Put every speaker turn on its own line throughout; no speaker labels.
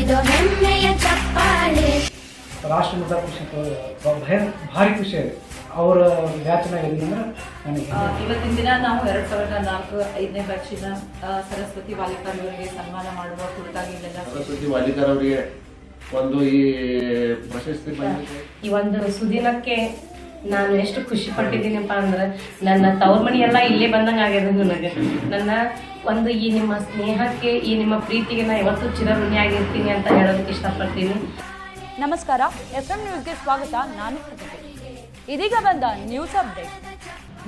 ನಿಮಗಿದು ಹೆಮ್ಮೆಯ ಚಪ್ಪಾಳೆ.
ರಾಷ್ಟ್ರಮಟ್ಟ ಖುಷಿ ಭಾರಿ ಖುಷಿ ಇದೆ ಅವರ ಬ್ಯಾಚ್ನಾಗ ಅಂದ್ರೆ ನನಗೆ
ಇವತ್ತಿನ ದಿನ ನಾವು 2004-5ನೇ ಬ್ಯಾಚಿನ ಸರಸ್ವತಿ ವಾಲಿಕರ್ ಅವರಿಗೆ ಸನ್ಮಾನ ಮಾಡುವ ಕುರಿತಾಗಿ
ಸರಸ್ವತಿ ವಾಲಿಕರ್ ಅವರಿಗೆ ಒಂದು ಈ ಪ್ರಶಸ್ತಿ ಬಂದಿದೆ.
ಈ ಒಂದು ಸುದಿನಕ್ಕೆ ನಾನು ಎಷ್ಟು ಖುಷಿ ಪಟ್ಟಿದ್ದೀನಪ್ಪ ಅಂದ್ರೆ ನನ್ನ ತವ್ರ ಮನಿ ಎಲ್ಲ ಇಲ್ಲೇ ಬಂದಂಗೆ ಆಗ್ಯದ ನನಗೆ. ನನ್ನ ಒಂದು ಈ ನಿಮ್ಮ ಸ್ನೇಹಕ್ಕೆ ಈ ನಿಮ್ಮ ಪ್ರೀತಿಗೆ ನಾನು ಯಾವತ್ತೂ ಚಿರಋಣಿ ಆಗಿರ್ತೀನಿ ಅಂತ ಹೇಳೋದಕ್ಕೆ ಇಷ್ಟಪಡ್ತೀನಿ.
ನಮಸ್ಕಾರ, FM ನ್ಯೂಸ್ಗೆ ಸ್ವಾಗತ. ನಾನು ಇದೀಗ ಬಂದ ನ್ಯೂಸ್ ಅಪ್ಡೇಟ್.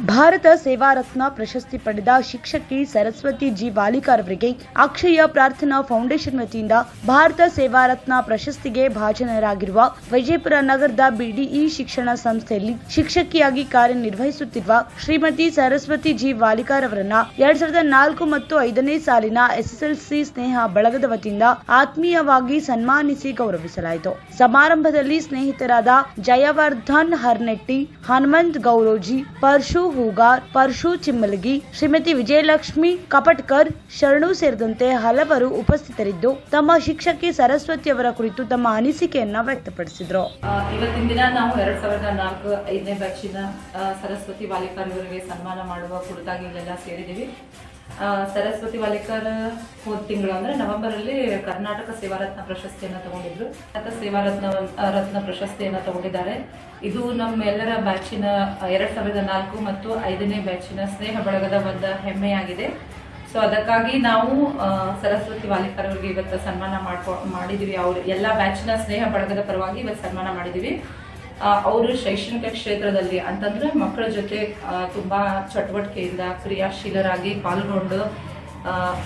ಭಾರತ ಸೇವಾ ರತ್ನ ಪ್ರಶಸ್ತಿ ಪಡೆದ ಶಿಕ್ಷಕಿ ಸರಸ್ವತಿ ಜಿ ವಾಲಿಕರ್ ಅವರಿಗೆ ಅಕ್ಷಯ ಪ್ರಾರ್ಥನಾ ಫೌಂಡೇಶನ್ ವತಿಯಿಂದ ಭಾರತ ಸೇವಾ ರತ್ನ ಪ್ರಶಸ್ತಿಗೆ ಭಾಜನರಾಗಿರುವ ವಿಜಯಪುರ ನಗರದ ಬಿಡಿಇ ಶಿಕ್ಷಣ ಸಂಸ್ಥೆಯಲ್ಲಿ ಶಿಕ್ಷಕಿಯಾಗಿ ಕಾರ್ಯನಿರ್ವಹಿಸುತ್ತಿರುವ ಶ್ರೀಮತಿ ಸರಸ್ವತಿ ಜಿ ವಾಲಿಕರ್ ಅವರನ್ನ 2004 ಮತ್ತು 5ನೇ ಸಾಲಿನ SSLC ಸ್ನೇಹ ಬಳಗದ ವತಿಯಿಂದ ಆತ್ಮೀಯವಾಗಿ ಸನ್ಮಾನಿಸಿ ಗೌರವಿಸಲಾಯಿತು. ಸಮಾರಂಭದಲ್ಲಿ ಸ್ನೇಹಿತರಾದ ಜಯವರ್ಧನ್ ಹರ್ನೆಟ್ಟಿ, ಹನುಮಂತ್ ಗೌರೋಜಿ, ಪರ್ಶು ಹೂಗಾರ್, ಪರ್ಶು ಚಿಮ್ಮಲಗಿ, ಶ್ರೀಮತಿ ವಿಜಯಲಕ್ಷ್ಮಿ ಕಪಟ್ಕರ್, ಶರಣು ಸೇರಿದಂತೆ ಹಲವರು ಉಪಸ್ಥಿತರಿದ್ದು ತಮ್ಮ ಶಿಕ್ಷಕಿ ಸರಸ್ವತಿ ಅವರ ಕುರಿತು ತಮ್ಮ ಅನಿಸಿಕೆಯನ್ನ ವ್ಯಕ್ತಪಡಿಸಿದರು.
ಇವತ್ತಿನ ದಿನ ನಾವು 2004-5ನೇ ಬ್ಯಾಚಿನ ಸರಸ್ವತಿ ವಾಲಿಕರ್ ಅವರಿಗೆ ಸನ್ಮಾನ ಮಾಡುವ ಕುರಿತಾಗಿ ಇಲ್ಲೆಲ್ಲ ಸೇರಿದ್ದೀವಿ. ಸರಸ್ವತಿ ವಾಲಿಕರ್ ಹೋದ ತಿಂಗಳು ಅಂದ್ರೆ ನವೆಂಬರಲ್ಲಿ ಕರ್ನಾಟಕ ಸೇವಾರತ್ನ ಪ್ರಶಸ್ತಿಯನ್ನು ತಗೊಂಡಿದ್ರು. ಸೇವಾರತ್ನ ಪ್ರಶಸ್ತಿಯನ್ನು ತಗೊಂಡಿದ್ದಾರೆ. ಇದು ನಮ್ಮೆಲ್ಲರ ಬ್ಯಾಚಿನ 2004 ಮತ್ತು 5ನೇ ಬ್ಯಾಚಿನ ಸ್ನೇಹ ಬಳಗದ ಒಂದು ಹೆಮ್ಮೆಯಾಗಿದೆ. ಸೊ ಅದಕ್ಕಾಗಿ ನಾವು ಸರಸ್ವತಿ ವಾಲಿಕರ್ ಅವರಿಗೆ ಇವತ್ತು ಸನ್ಮಾನ ಮಾಡಿದೀವಿ. ಅವರು ಎಲ್ಲ ಬ್ಯಾಚಿನ ಸ್ನೇಹ ಬಳಗದ ಪರವಾಗಿ ಇವತ್ತು ಸನ್ಮಾನ ಮಾಡಿದೀವಿ. ಅವರು ಶೈಕ್ಷಣಿಕ ಕ್ಷೇತ್ರದಲ್ಲಿ ಅಂತಂದ್ರೆ ಮಕ್ಕಳ ಜೊತೆ ತುಂಬಾ ಚಟುವಟಿಕೆಯಿಂದ ಕ್ರಿಯಾಶೀಲರಾಗಿ ಪಾಲ್ಗೊಂಡು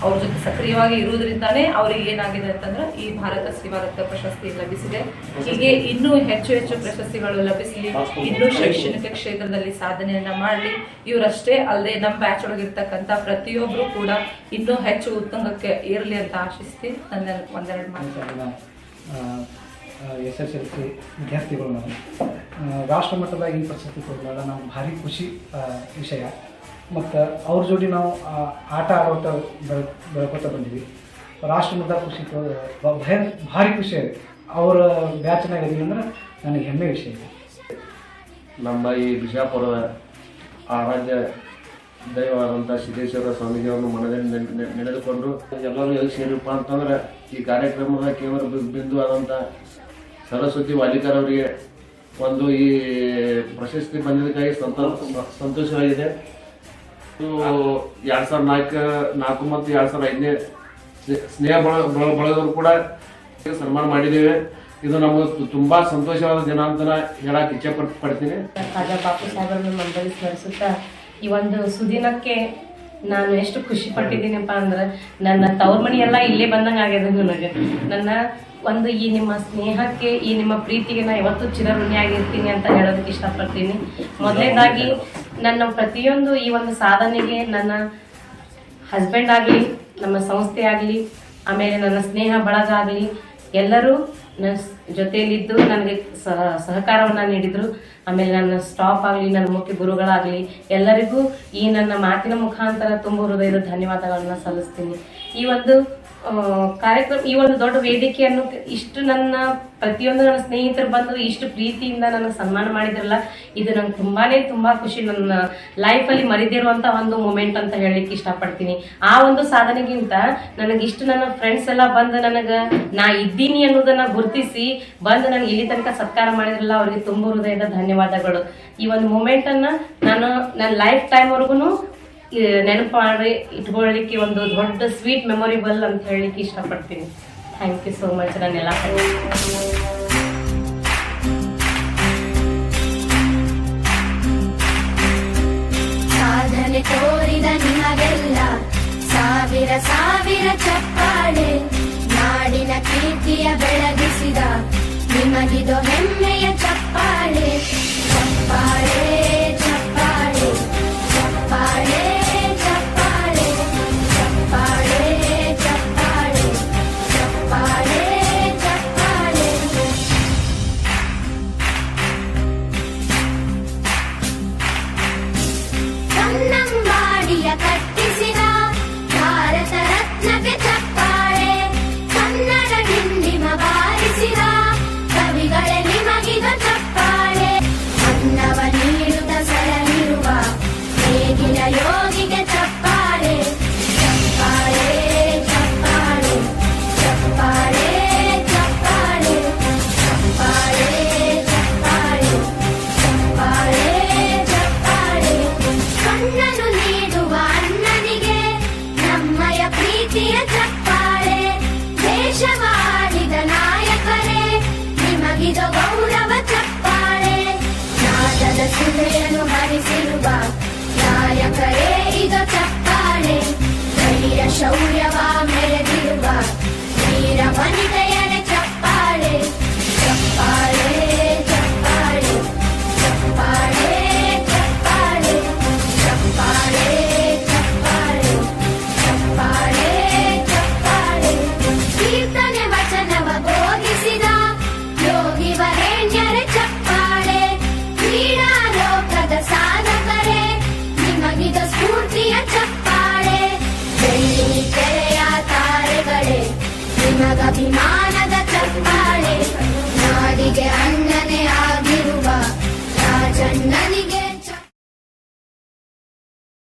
ಅವ್ರ ಜೊತೆ ಸಕ್ರಿಯವಾಗಿ ಇರುವುದರಿಂದಾನೇ ಅವ್ರಿಗೆ ಏನಾಗಿದೆ ಅಂತಂದ್ರೆ ಈ ಭಾರತ ಸೇವಾರತ್ನ ಪ್ರಶಸ್ತಿ ಲಭಿಸಿದೆ. ಹೀಗೆ ಇನ್ನೂ ಹೆಚ್ಚು ಹೆಚ್ಚು ಪ್ರಶಸ್ತಿಗಳು ಲಭಿಸಲಿ, ಇನ್ನೂ ಶೈಕ್ಷಣಿಕ ಕ್ಷೇತ್ರದಲ್ಲಿ ಸಾಧನೆಯನ್ನ ಮಾಡಲಿ. ಇವರಷ್ಟೇ ಅಲ್ಲದೆ ನಮ್ಮ ಬ್ಯಾಚ್ ಒಳಗಿರ್ತಕ್ಕಂಥ ಪ್ರತಿಯೊಬ್ಬರು ಕೂಡ ಇನ್ನೂ ಹೆಚ್ಚು ಉತ್ತುಂಗಕ್ಕೆ ಏರಲಿ ಅಂತ ಆಶಿಸ್ತಿ ನನ್ನ ಒಂದೆರಡು ಮಾತು.
SSLC ವಿದ್ಯಾರ್ಥಿಗಳು ನಾವು ರಾಷ್ಟ್ರ ಮಟ್ಟದಾಗ ಈ ಪ್ರಶಸ್ತಿ ಕೊಡಲಾಗ ನಾವು ಭಾರಿ ಖುಷಿ ವಿಷಯ. ಮತ್ತು ಅವ್ರ ಜೋಡಿ ನಾವು ಆಟ ಆಡೋಟ ಬೆಳ್ಕೊತ ಬಂದಿವಿ. ರಾಷ್ಟ್ರ ಮಟ್ಟ ಖುಷಿ ಭಾರಿ ಖುಷಿ ಇದೆ ಅವರ ಬ್ಯಾಚ್ನಾಗ ಅಂದ್ರೆ ನನಗೆ ಹೆಮ್ಮೆ ವಿಷಯ ಇದೆ.
ನಮ್ಮ ಈ ಬಿಜಾಪುರ ಆರಾಧ್ಯ ದೈವವಾದಂಥ ಸಿದ್ದೇಶ್ವರ ಸ್ವಾಮೀಜಿಯವರನ್ನು ಮನದಲ್ಲಿ ನಡೆದುಕೊಂಡು ಎಲ್ಲರೂ ಎಲ್ಲಿ ಸೇರಿಪ್ಪ ಅಂತಂದ್ರೆ ಈ ಕಾರ್ಯಕ್ರಮದ ಕೇಂದ್ರ ಬಿಂದು ಆದಂಥ ಸರಸ್ವತಿ ವಾಲಿಕರ್ ಅವರಿಗೆ ಒಂದು ಈ ಪ್ರಶಸ್ತಿ ಬಂದಿದ್ದಕ್ಕಾಗಿ ಸಂತೋಷವಾಗಿದೆ. 2004 ಮತ್ತು 2005ನೇ ಸ್ನೇಹ ಬಳಗದವರು ಕೂಡ ಸನ್ಮಾನ ಮಾಡಿದ್ದೇವೆ. ಇದು ನಮಗೆ ತುಂಬಾ ಸಂತೋಷವಾದ ದಿನ ಅಂತ ಹೇಳಕ್ ಇಚ್ಛೆ ಪಡ್ತೀನಿ.
ಬಾಪು ಸಾಹೇಬರನ್ನು ಮಂಡಳಿ ಸ್ಮರಿಸುತ್ತಾ ಈ ಒಂದು ಸುದಿನಕ್ಕೆ ನಾನು ಎಷ್ಟು ಖುಷಿ ಪಟ್ಟಿದ್ದೀನಪ್ಪ ಅಂದ್ರೆ ನನ್ನ ತವ್ರ ಮನಿ ಎಲ್ಲ ಇಲ್ಲೇ ಬಂದಂಗೆ ಆಗ್ಯದ ನನಗೆ. ನನ್ನ ಒಂದು ಈ ನಿಮ್ಮ ಸ್ನೇಹಕ್ಕೆ ಈ ನಿಮ್ಮ ಪ್ರೀತಿಗೆ ನಾನು ಯಾವತ್ತೂ ಚಿರಋಣಿ ಆಗಿರ್ತೀನಿ ಅಂತ ಹೇಳೋದಕ್ಕೆ ಇಷ್ಟಪಡ್ತೀನಿ. ಮೊದಲನೇದಾಗಿ ನನ್ನ ಪ್ರತಿಯೊಂದು ಈ ಒಂದು ಸಾಧನೆಗೆ ನನ್ನ ಹಸ್ಬೆಂಡ್ ಆಗಲಿ, ನಮ್ಮ ಸಂಸ್ಥೆ ಆಗಲಿ, ಆಮೇಲೆ ನನ್ನ ಸ್ನೇಹ ಬಳಗ ಆಗಲಿ ಎಲ್ಲರೂ ನನ್ನ ಜೊತೆಯಲ್ಲಿದ್ದು ನನಗೆ ಸಹಕಾರವನ್ನು ನೀಡಿದರು. ಆಮೇಲೆ ನನ್ನ ಸ್ಟಾಫ್ ಆಗಲಿ, ನನ್ನ ಮುಖ್ಯ ಗುರುಗಳಾಗಲಿ ಎಲ್ಲರಿಗೂ ಈ ನನ್ನ ಮಾತಿನ ಮುಖಾಂತರ ತುಂಬ ಹೃದಯದ ಧನ್ಯವಾದಗಳನ್ನ ಸಲ್ಲಿಸ್ತೀನಿ. ಈ ಒಂದು ಕಾರ್ಯಕ್ರಮ, ಈ ಒಂದು ದೊಡ್ಡ ವೇದಿಕೆಯನ್ನು ಇಷ್ಟು ನನ್ನ ಪ್ರತಿಯೊಂದು ನನ್ನ ಸ್ನೇಹಿತರು ಬಂದು ಇಷ್ಟು ಪ್ರೀತಿಯಿಂದ ನನಗೆ ಸನ್ಮಾನ ಮಾಡಿದ್ರಲ್ಲ, ಇದು ನಂಗೆ ತುಂಬಾ ಖುಷಿ. ನನ್ನ ಲೈಫಲ್ಲಿ ಮರಿದಿರುವಂಥ ಒಂದು ಮೂಮೆಂಟ್ ಅಂತ ಹೇಳಲಿಕ್ಕೆ ಇಷ್ಟಪಡ್ತೀನಿ. ಆ ಒಂದು ಸಾಧನೆಗಿಂತ ನನಗಿಷ್ಟು ನನ್ನ ಫ್ರೆಂಡ್ಸ್ ಎಲ್ಲ ಬಂದು ನನಗೆ ನಾ ಇದ್ದೀನಿ ಅನ್ನೋದನ್ನ ಗುರುತಿಸಿ ಬಂದು ನನಗೆ ಇಲ್ಲಿ ತನಕ ಸತ್ಕಾರ ಮಾಡಿದ್ರಲ್ಲ, ಅವ್ರಿಗೆ ತುಂಬ ಹೃದಯದ ಧನ್ಯವಾದಗಳು. ಈ ಒಂದು ಮೂಮೆಂಟನ್ನು ನಾನು ನನ್ನ ಲೈಫ್ ಟೈಮ್ವರೆಗೂ ನೆನಪು ಮಾಡಿ ಇಟ್ಕೊಳ್ಳಿಕ್ಕೆ ಒಂದು ದೊಡ್ಡ ಸ್ವೀಟ್ ಮೆಮೊರಿಬಲ್ ಅಂತ ಹೇಳಲಿಕ್ಕೆ ಇಷ್ಟಪಡ್ತೀನಿ. Thank you so much. ನನ್ನೆಲ್ಲ
ಸಾಧನೆ ತೋರಿದ ನಿಮಗೆಲ್ಲ ಸಾವಿರ ಸಾವಿರ ಚಪ್ಪಾಳೆ. ನಾಡಿನ ಕೀರ್ತಿಯ ಬೆಳಗಿಸಿದ ನಿಮಗಿದು ಹೆಮ್ಮೆಯ ಚಪ್ಪಾಳೆ. ಚಪ್ಪಾಳೆ ಚಪ್ಪಾಳೆ ಚಪ್ಪಾಳೆ ಚಪ್ಪಾಳೆ ಚಪ್ಪಾಳೆ ಚಪ್ಪಾಳೆ ಚಪ್ಪಾಳೆ ಚಪ್ಪಾಳೆ. ಕನ್ನಂಬಾಡಿಯ ಕಟ್ಟಿಸಿದ ಭಾರತ ರತ್ನಕ್ಕೆ ಚಪ್ಪಾಳೆ. ಕನ್ನಡ ಹಿಂದಿಮ ಚಪ್ಪಾಳೆ ಧೈರ್ಯ ಶೌರ್ಯವ ಮೆರೆದಿರುವ ವೀರ ವನಿತೆಯರ ಚಪ್ಪಾಳೆ ಚಪ್ಪಾಳೆ ಚಪ್ಪಾಳೆ ಚಪ್ಪಾಳೆ ಚಪ್ಪಾಳೆ ಚಪ್ಪಾಳೆ ಚಪ್ಪಾಳೆ ಚಪ್ಪಾಳೆ ಚಪ್ಪಾಳೆ ಕೀರ್ತನೆ ವಚನವ ಬೋಧಿಸಿದ ಯೋಗಿ ವರೇಣ್ಯರ ಚಪ್ಪಾಳೆ ಕ್ರೀಡಾ ಲೋಕದ ಸಾಧಕರೇ ನಿಮಗಿದ ಸ್ಫೂರ್ತಿಯ ಚಪ್ಪಾಳೆ ಬೆಳ್ಳಿ ತೆರೆಯ ತಾರೆಗಳೇ ನಿಮಗಭಿಮಾನದ ಚಪ್ಪಾಳೆ ನಾಡಿಗೆ ಅಣ್ಣನೇ ಆಗಿರುವ ರಾಜಣ್ಣನ